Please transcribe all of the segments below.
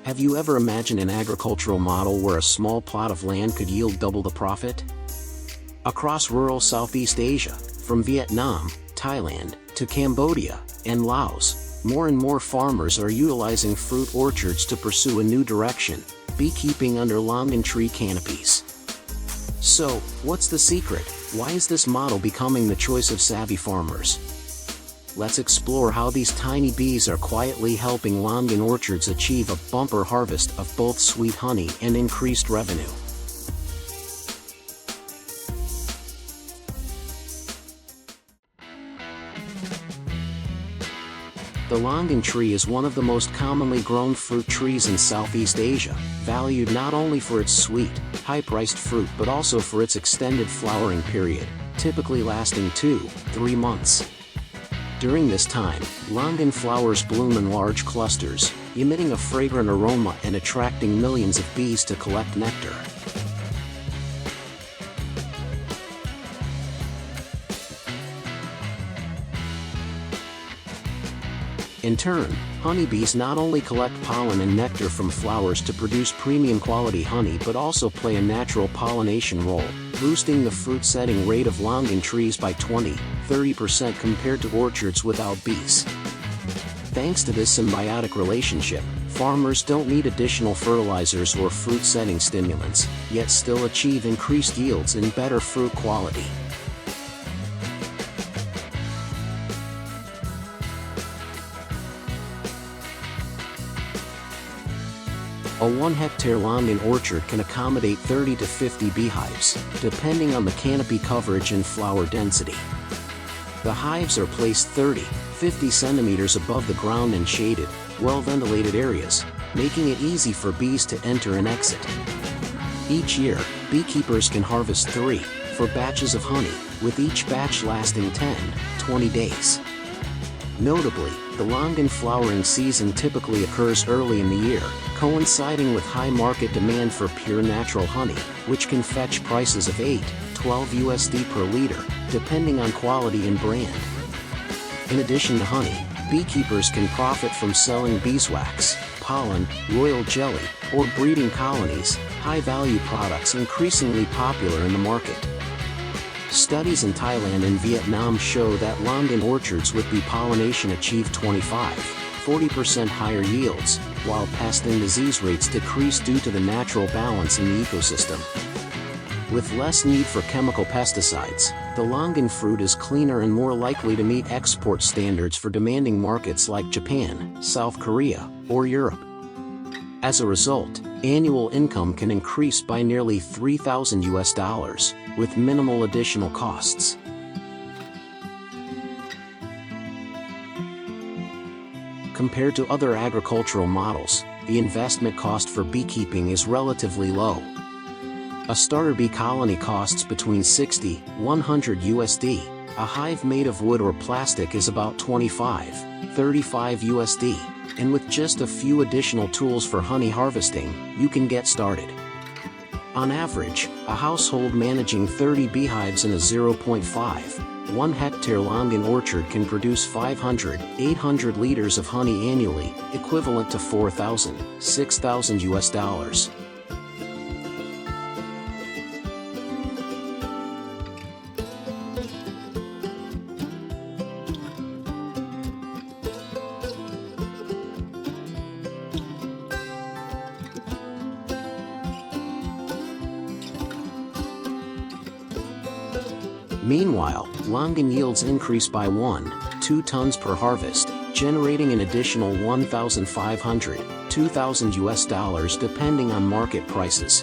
Have you ever imagined an agricultural model where a small plot of land could yield double the profit? Across rural Southeast Asia, from Vietnam, Thailand, to Cambodia, and Laos, more and more farmers are utilizing fruit orchards to pursue a new direction, beekeeping under longan tree canopies. So, what's the secret? Why is this model becoming the choice of savvy farmers? Let's explore how these tiny bees are quietly helping longan orchards achieve a bumper harvest of both sweet honey and increased revenue. The longan tree is one of the most commonly grown fruit trees in Southeast Asia, valued not only for its sweet, high-priced fruit but also for its extended flowering period, typically lasting 2-3 months. During this time, longan flowers bloom in large clusters, emitting a fragrant aroma and attracting millions of bees to collect nectar. In turn, honeybees not only collect pollen and nectar from flowers to produce premium quality honey but also play a natural pollination role, boosting the fruit-setting rate of longan trees by 20-30% compared to orchards without bees. Thanks to this symbiotic relationship, farmers don't need additional fertilizers or fruit-setting stimulants, yet still achieve increased yields and better fruit quality. A 1-hectare longan orchard can accommodate 30 to 50 beehives, depending on the canopy coverage and flower density. The hives are placed 30-50 centimeters above the ground in shaded, well-ventilated areas, making it easy for bees to enter and exit. Each year, beekeepers can harvest 3-4 batches of honey, with each batch lasting 10-20 days. Notably, the longan flowering season typically occurs early in the year, coinciding with high market demand for pure natural honey, which can fetch prices of $8-12 USD per liter, depending on quality and brand. In addition to honey, beekeepers can profit from selling beeswax, pollen, royal jelly, or breeding colonies, high-value products increasingly popular in the market. Studies in Thailand and Vietnam show that longan orchards with bee pollination achieve 25-40% higher yields, while pest and disease rates decrease due to the natural balance in the ecosystem. With less need for chemical pesticides, the longan fruit is cleaner and more likely to meet export standards for demanding markets like Japan, South Korea, or Europe. As a result, annual income can increase by nearly $3,000 with minimal additional costs. Compared to other agricultural models, the investment cost for beekeeping is relatively low. A starter bee colony costs between $60-100 USD. A hive made of wood or plastic is about $25-35 USD. And with just a few additional tools for honey harvesting, you can get started. On average, a household managing 30 beehives in a 0.5-1 hectare longan orchard can produce 500-800 liters of honey annually, equivalent to $4,000-6,000 US. Meanwhile, longan yields increase by 1-2 tons per harvest, generating an additional $1,500-2,000 US depending on market prices.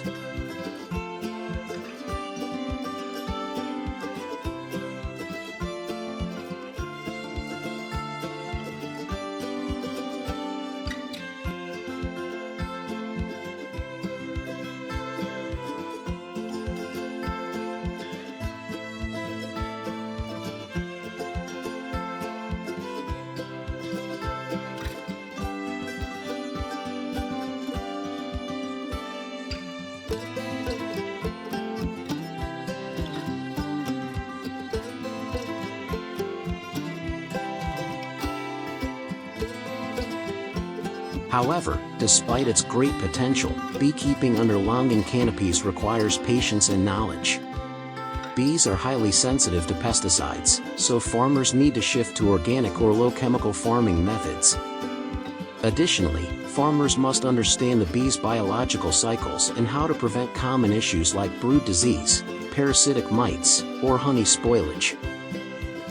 However, despite its great potential, beekeeping under longan canopies requires patience and knowledge. Bees are highly sensitive to pesticides, so farmers need to shift to organic or low-chemical farming methods. Additionally, farmers must understand the bees' biological cycles and how to prevent common issues like brood disease, parasitic mites, or honey spoilage.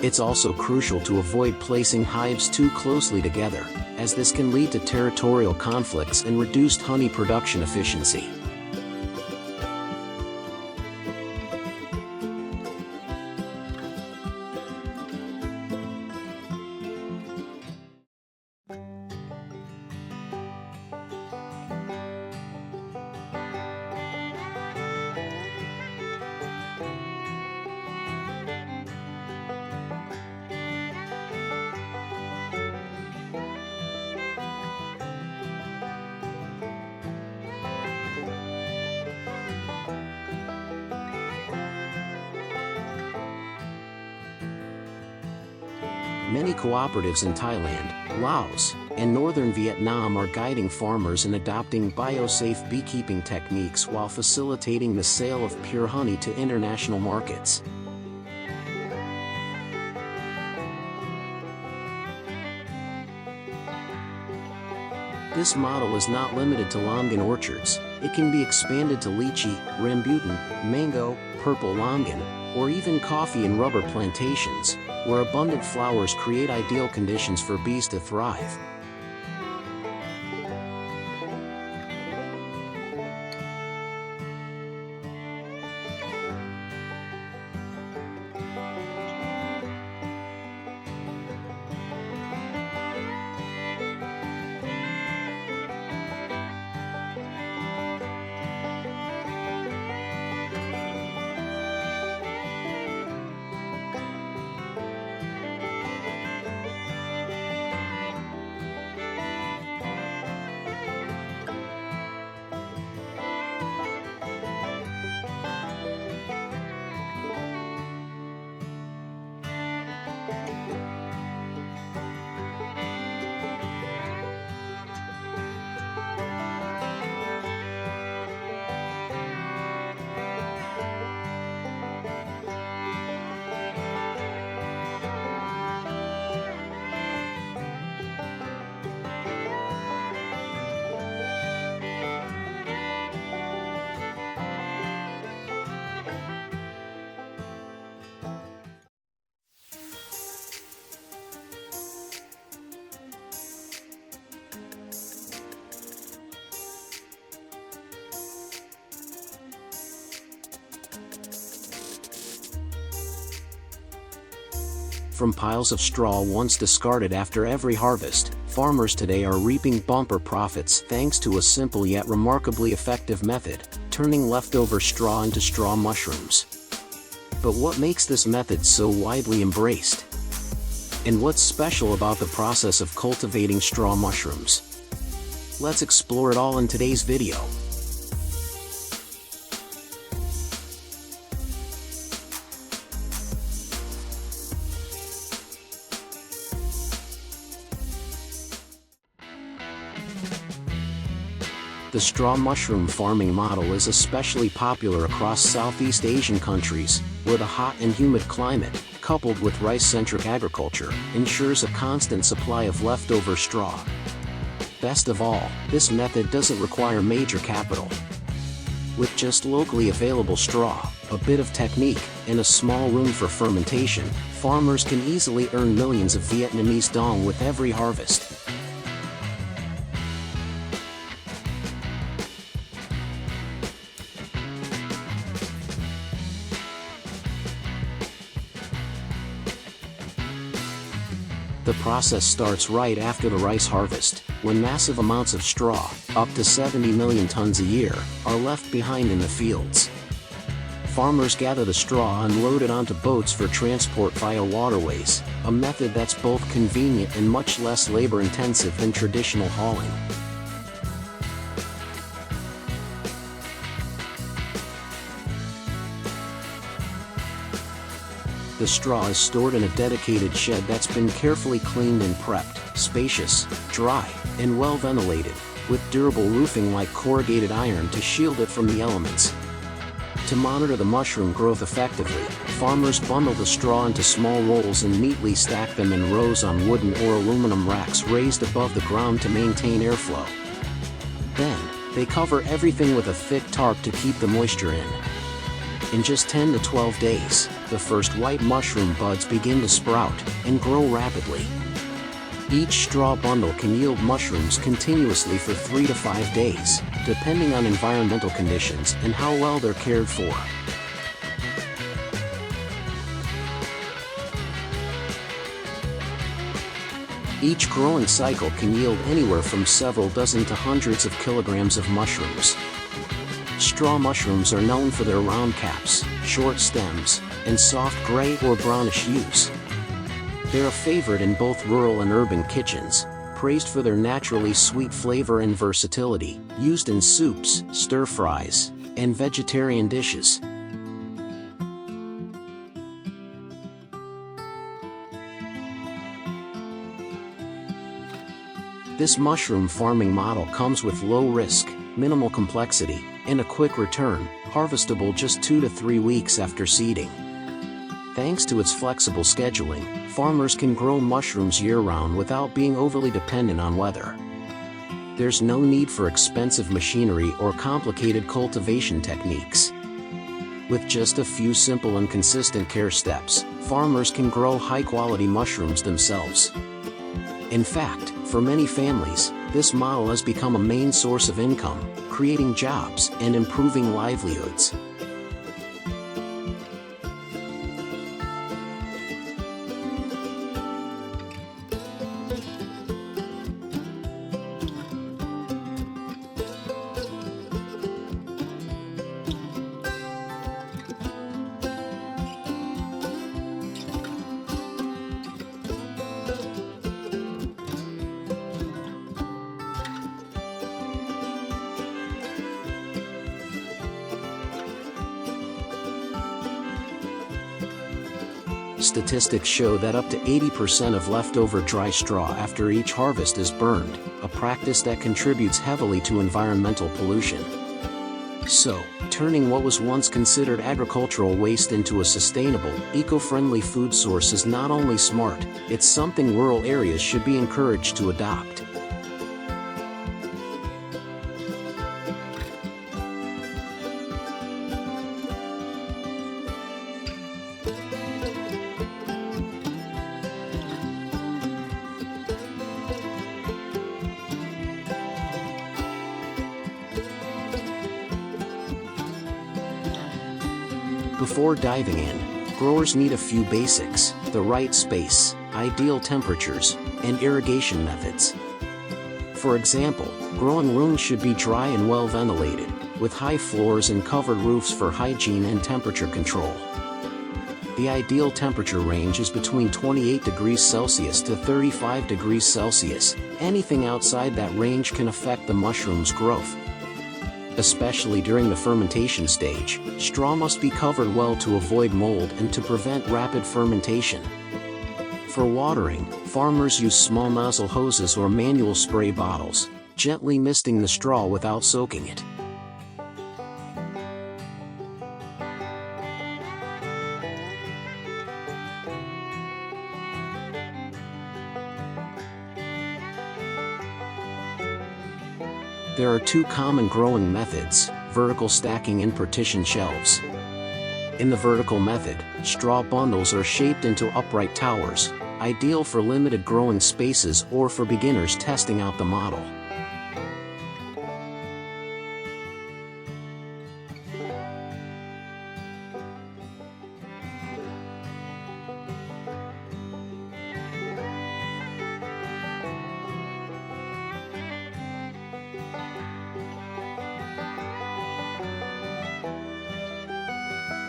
It's also crucial to avoid placing hives too closely together, as this can lead to territorial conflicts and reduced honey production efficiency. Many cooperatives in Thailand, Laos, and northern Vietnam are guiding farmers in adopting biosafe beekeeping techniques while facilitating the sale of pure honey to international markets. This model is not limited to longan orchards. It can be expanded to lychee, rambutan, mango, purple longan, or even coffee and rubber plantations, where abundant flowers create ideal conditions for bees to thrive. From piles of straw once discarded after every harvest, farmers today are reaping bumper profits thanks to a simple yet remarkably effective method, turning leftover straw into straw mushrooms. But what makes this method so widely embraced? And what's special about the process of cultivating straw mushrooms? Let's explore it all in today's video. The straw mushroom farming model is especially popular across Southeast Asian countries, where the hot and humid climate, coupled with rice-centric agriculture, ensures a constant supply of leftover straw. Best of all, this method doesn't require major capital. With just locally available straw, a bit of technique, and a small room for fermentation, farmers can easily earn millions of Vietnamese dong with every harvest. The process starts right after the rice harvest, when massive amounts of straw, up to 70 million tons a year, are left behind in the fields. Farmers gather the straw and load it onto boats for transport via waterways, a method that's both convenient and much less labor-intensive than traditional hauling. The straw is stored in a dedicated shed that's been carefully cleaned and prepped, spacious, dry, and well ventilated, with durable roofing like corrugated iron to shield it from the elements. To monitor the mushroom growth effectively, farmers bundle the straw into small rolls and neatly stack them in rows on wooden or aluminum racks raised above the ground to maintain airflow. Then, they cover everything with a thick tarp to keep the moisture in. In just 10 to 12 days, the first white mushroom buds begin to sprout and grow rapidly. Each straw bundle can yield mushrooms continuously for 3 to 5 days, depending on environmental conditions and how well they're cared for. Each growing cycle can yield anywhere from several dozen to hundreds of kilograms of mushrooms. Straw mushrooms are known for their round caps, short stems, and soft gray or brownish hues. They're a favorite in both rural and urban kitchens, praised for their naturally sweet flavor and versatility, used in soups, stir-fries, and vegetarian dishes. This mushroom farming model comes with low risk, minimal complexity, and a quick return, harvestable just 2 to 3 weeks after seeding. Thanks to its flexible scheduling, farmers can grow mushrooms year-round without being overly dependent on weather. There's no need for expensive machinery or complicated cultivation techniques. With just a few simple and consistent care steps, farmers can grow high-quality mushrooms themselves. In fact, for many families, this model has become a main source of income, creating jobs and improving livelihoods. Statistics show that up to 80% of leftover dry straw after each harvest is burned, a practice that contributes heavily to environmental pollution. So, turning what was once considered agricultural waste into a sustainable, eco-friendly food source is not only smart, it's something rural areas should be encouraged to adopt. Before diving in, growers need a few basics: the right space, ideal temperatures, and irrigation methods. For example, growing rooms should be dry and well ventilated, with high floors and covered roofs for hygiene and temperature control. The ideal temperature range is between 28 degrees Celsius to 35 degrees Celsius. Anything outside that range can affect the mushroom's growth. Especially during the fermentation stage, straw must be covered well to avoid mold and to prevent rapid fermentation. For watering, farmers use small nozzle hoses or manual spray bottles, gently misting the straw without soaking it. There are two common growing methods: vertical stacking and partition shelves. In the vertical method, straw bundles are shaped into upright towers, ideal for limited growing spaces or for beginners testing out the model.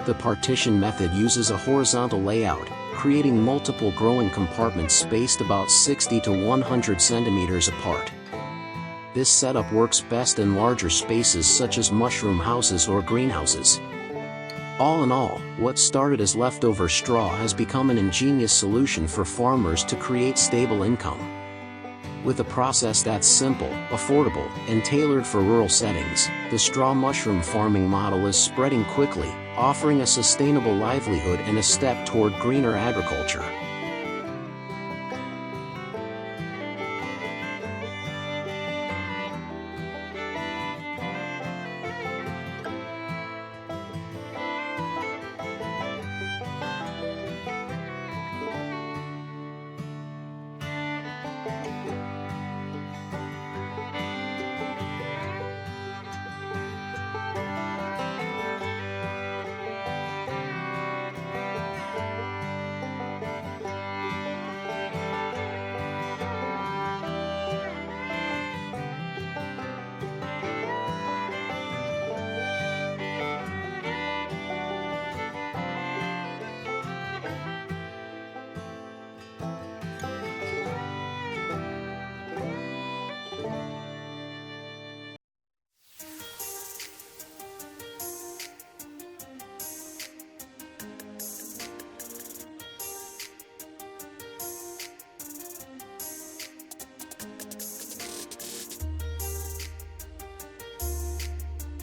The partition method uses a horizontal layout, creating multiple growing compartments spaced about 60 to 100 centimeters apart. This setup works best in larger spaces such as mushroom houses or greenhouses. All in all, what started as leftover straw has become an ingenious solution for farmers to create stable income. With a process that's simple, affordable, and tailored for rural settings, the straw mushroom farming model is spreading quickly, offering a sustainable livelihood and a step toward greener agriculture.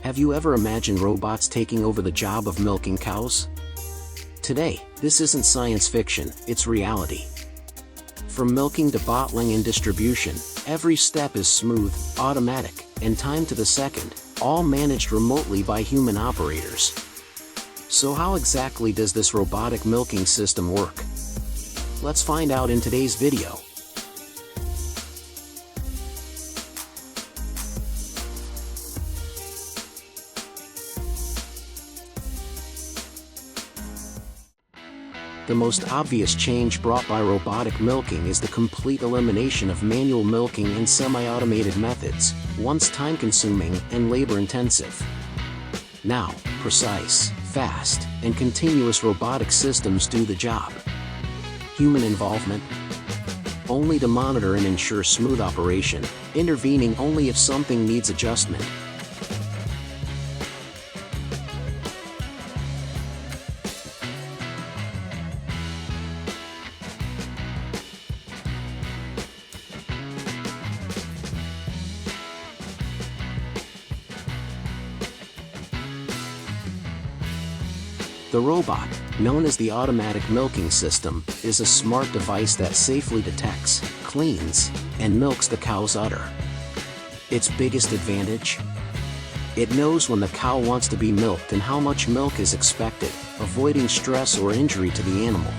Have you ever imagined robots taking over the job of milking cows? Today, this isn't science fiction, it's reality. From milking to bottling and distribution, every step is smooth, automatic, and timed to the second, all managed remotely by human operators. So how exactly does this robotic milking system work? Let's find out in today's video. The most obvious change brought by robotic milking is the complete elimination of manual milking and semi-automated methods, once time-consuming and labor-intensive. Now, precise, fast, and continuous robotic systems do the job. Human involvement? Only to monitor and ensure smooth operation, intervening only if something needs adjustment. The robot, known as the automatic milking system, is a smart device that safely detects, cleans, and milks the cow's udder. Its biggest advantage? It knows when the cow wants to be milked and how much milk is expected, avoiding stress or injury to the animal.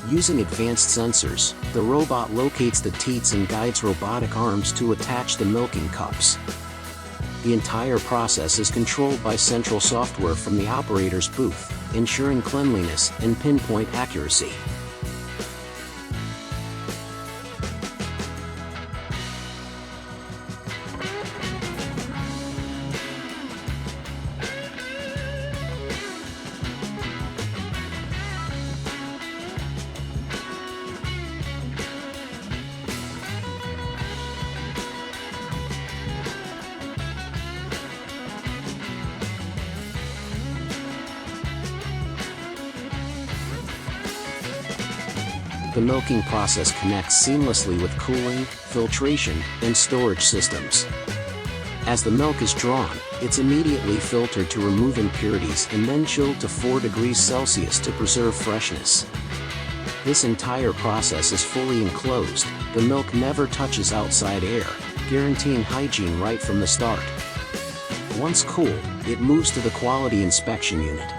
Using advanced sensors, the robot locates the teats and guides robotic arms to attach the milking cups. The entire process is controlled by central software from the operator's booth, ensuring cleanliness and pinpoint accuracy. The milking process connects seamlessly with cooling, filtration, and storage systems. As the milk is drawn, it's immediately filtered to remove impurities and then chilled to 4 degrees Celsius to preserve freshness. This entire process is fully enclosed, the milk never touches outside air, guaranteeing hygiene right from the start. Once cool, it moves to the quality inspection unit.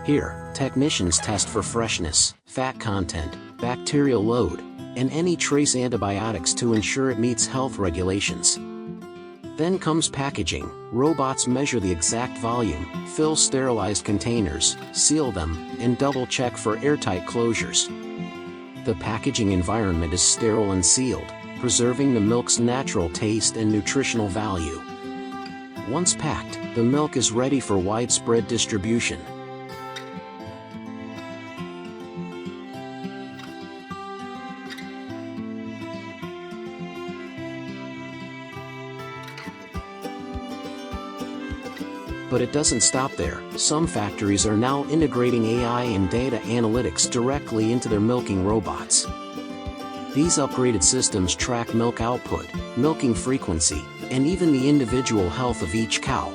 Here, technicians test for freshness, fat content, bacterial load, and any trace antibiotics to ensure it meets health regulations. Then comes packaging. Robots measure the exact volume, fill sterilized containers, seal them, and double-check for airtight closures. The packaging environment is sterile and sealed, preserving the milk's natural taste and nutritional value. Once packed, the milk is ready for widespread distribution. But it doesn't stop there. Some factories are now integrating AI and data analytics directly into their milking robots. These upgraded systems track milk output, milking frequency, and even the individual health of each cow.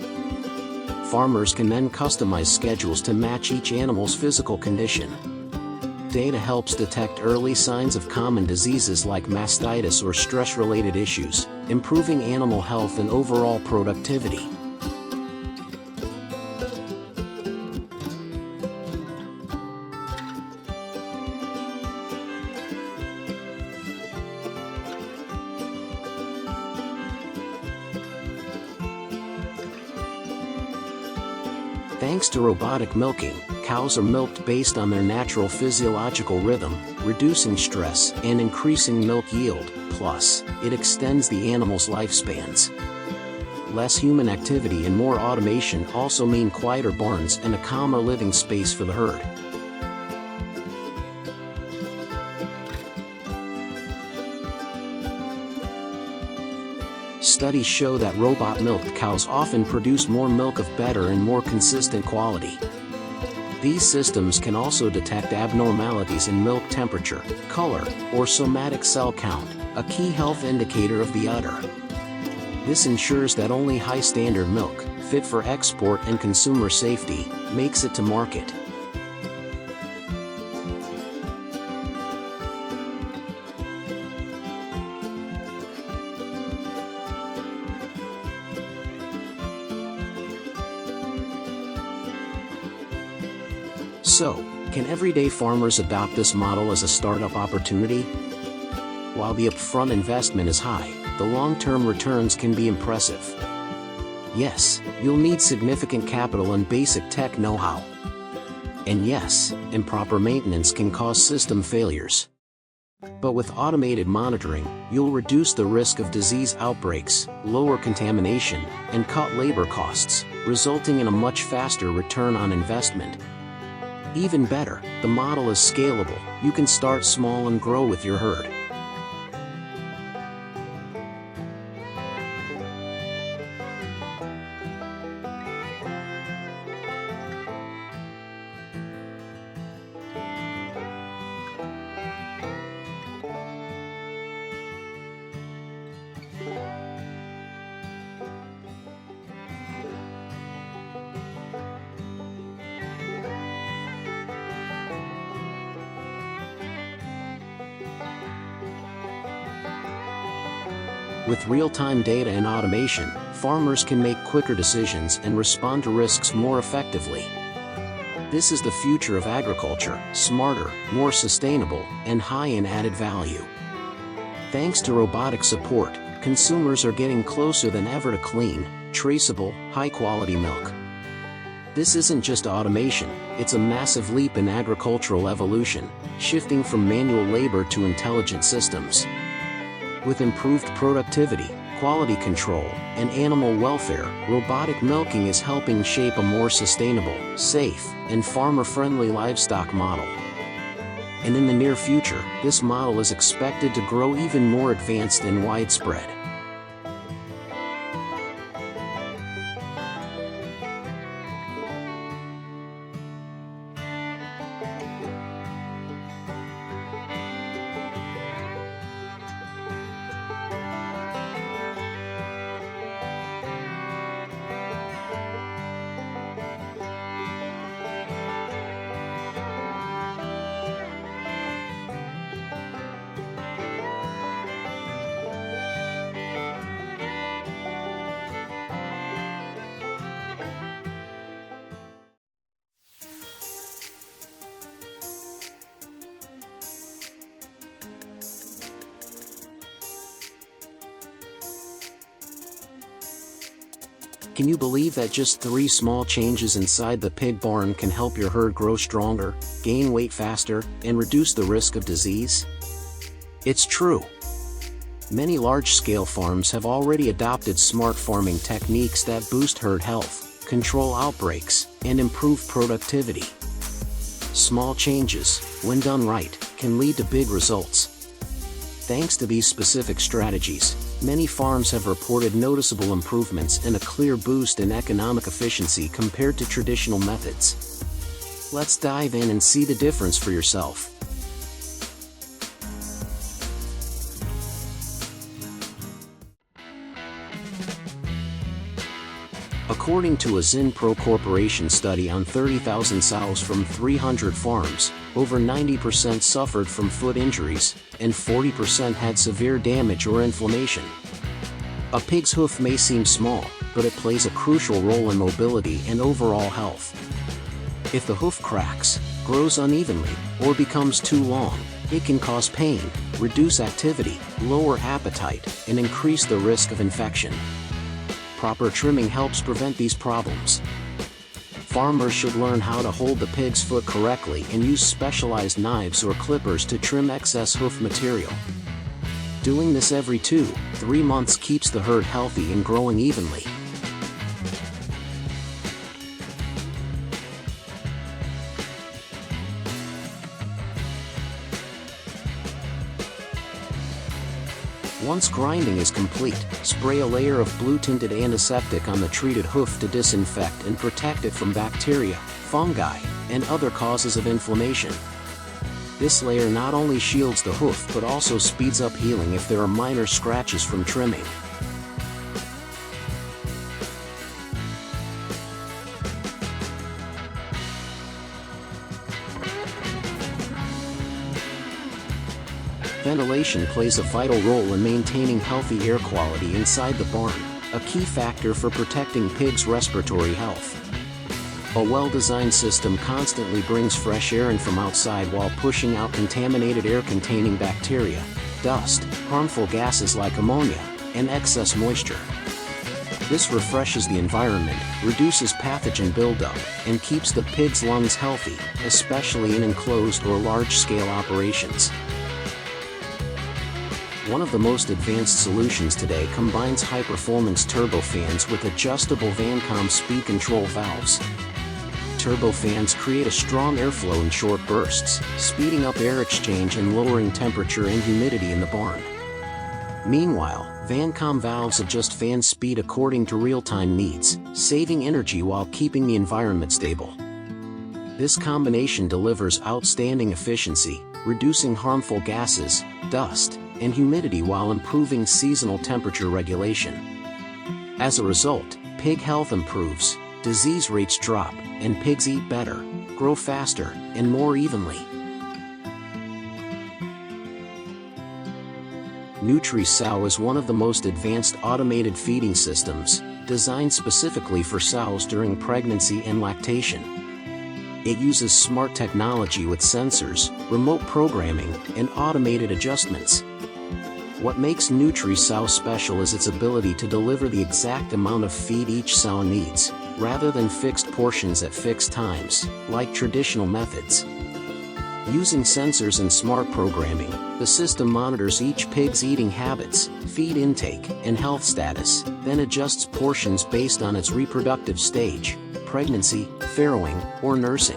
Farmers can then customize schedules to match each animal's physical condition. Data helps detect early signs of common diseases like mastitis or stress-related issues, improving animal health and overall productivity. Thanks to robotic milking, cows are milked based on their natural physiological rhythm, reducing stress and increasing milk yield. Plus, it extends the animal's lifespans. Less human activity and more automation also mean quieter barns and a calmer living space for the herd. Studies show that robot-milked cows often produce more milk of better and more consistent quality. These systems can also detect abnormalities in milk temperature, color, or somatic cell count, a key health indicator of the udder. This ensures that only high-standard milk, fit for export and consumer safety, makes it to market. So, can everyday farmers adopt this model as a startup opportunity? While the upfront investment is high, the long-term returns can be impressive. Yes, you'll need significant capital and basic tech know-how. And yes, improper maintenance can cause system failures. But with automated monitoring, you'll reduce the risk of disease outbreaks, lower contamination, and cut labor costs, resulting in a much faster return on investment. Even better, the model is scalable. You can start small and grow with your herd. With real-time data and automation, farmers can make quicker decisions and respond to risks more effectively. This is the future of agriculture: smarter, more sustainable, and high in added value. Thanks to robotic support, consumers are getting closer than ever to clean, traceable, high-quality milk. This isn't just automation, it's a massive leap in agricultural evolution, shifting from manual labor to intelligent systems. With improved productivity, quality control, and animal welfare, robotic milking is helping shape a more sustainable, safe, and farmer-friendly livestock model. And in the near future, this model is expected to grow even more advanced and widespread. Can you believe that just 3 small changes inside the pig barn can help your herd grow stronger, gain weight faster, and reduce the risk of disease? It's true. Many large-scale farms have already adopted smart farming techniques that boost herd health, control outbreaks, and improve productivity. Small changes, when done right, can lead to big results. Thanks to these specific strategies, many farms have reported noticeable improvements and a clear boost in economic efficiency compared to traditional methods. Let's dive in and see the difference for yourself. According to a Zinpro Corporation study on 30,000 sows from 300 farms, over 90% suffered from foot injuries, and 40% had severe damage or inflammation. A pig's hoof may seem small, but it plays a crucial role in mobility and overall health. If the hoof cracks, grows unevenly, or becomes too long, it can cause pain, reduce activity, lower appetite, and increase the risk of infection. Proper trimming helps prevent these problems. Farmers should learn how to hold the pig's foot correctly and use specialized knives or clippers to trim excess hoof material. Doing this every 2-3 months keeps the herd healthy and growing evenly. Once grinding is complete, spray a layer of blue-tinted antiseptic on the treated hoof to disinfect and protect it from bacteria, fungi, and other causes of inflammation. This layer not only shields the hoof but also speeds up healing if there are minor scratches from trimming. Ventilation plays a vital role in maintaining healthy air quality inside the barn, a key factor for protecting pigs' respiratory health. A well-designed system constantly brings fresh air in from outside while pushing out contaminated air containing bacteria, dust, harmful gases like ammonia, and excess moisture. This refreshes the environment, reduces pathogen buildup, and keeps the pig's lungs healthy, especially in enclosed or large-scale operations. One of the most advanced solutions today combines high-performance turbofans with adjustable Vancom speed control valves. Turbofans create a strong airflow in short bursts, speeding up air exchange and lowering temperature and humidity in the barn. Meanwhile, Vancom valves adjust fan speed according to real-time needs, saving energy while keeping the environment stable. This combination delivers outstanding efficiency, reducing harmful gases, dust, and humidity while improving seasonal temperature regulation. As a result, pig health improves, disease rates drop, and pigs eat better, grow faster, and more evenly. NutriSow is one of the most advanced automated feeding systems, designed specifically for sows during pregnancy and lactation. It uses smart technology with sensors, remote programming, and automated adjustments. What makes NutriSow special is its ability to deliver the exact amount of feed each sow needs, rather than fixed portions at fixed times, like traditional methods. Using sensors and smart programming, the system monitors each pig's eating habits, feed intake, and health status, then adjusts portions based on its reproductive stage, pregnancy, farrowing, or nursing.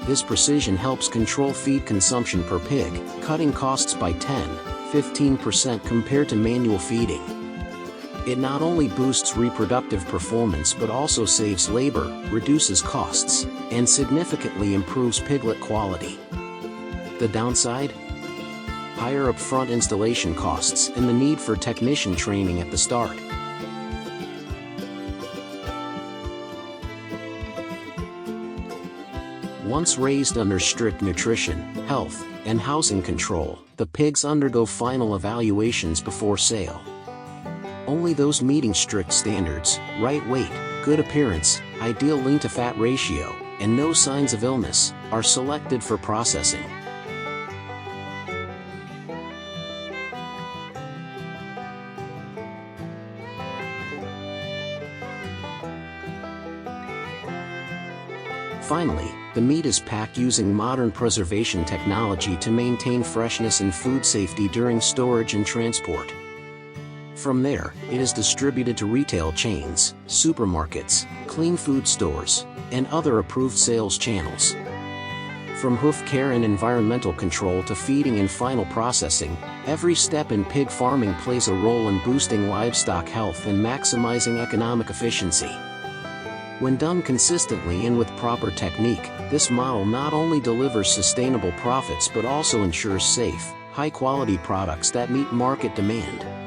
This precision helps control feed consumption per pig, cutting costs by 10–15% compared to manual feeding. It not only boosts reproductive performance but also saves labor, reduces costs, and significantly improves piglet quality. The downside? Higher upfront installation costs and the need for technician training at the start. Once raised under strict nutrition, health, and housing control, the pigs undergo final evaluations before sale. Only those meeting strict standards, right weight, good appearance, ideal lean-to-fat ratio, and no signs of illness, are selected for processing. Finally, the meat is packed using modern preservation technology to maintain freshness and food safety during storage and transport. From there, it is distributed to retail chains, supermarkets, clean food stores, and other approved sales channels. From hoof care and environmental control to feeding and final processing, every step in pig farming plays a role in boosting livestock health and maximizing economic efficiency. When done consistently and with proper technique, this model not only delivers sustainable profits but also ensures safe, high-quality products that meet market demand.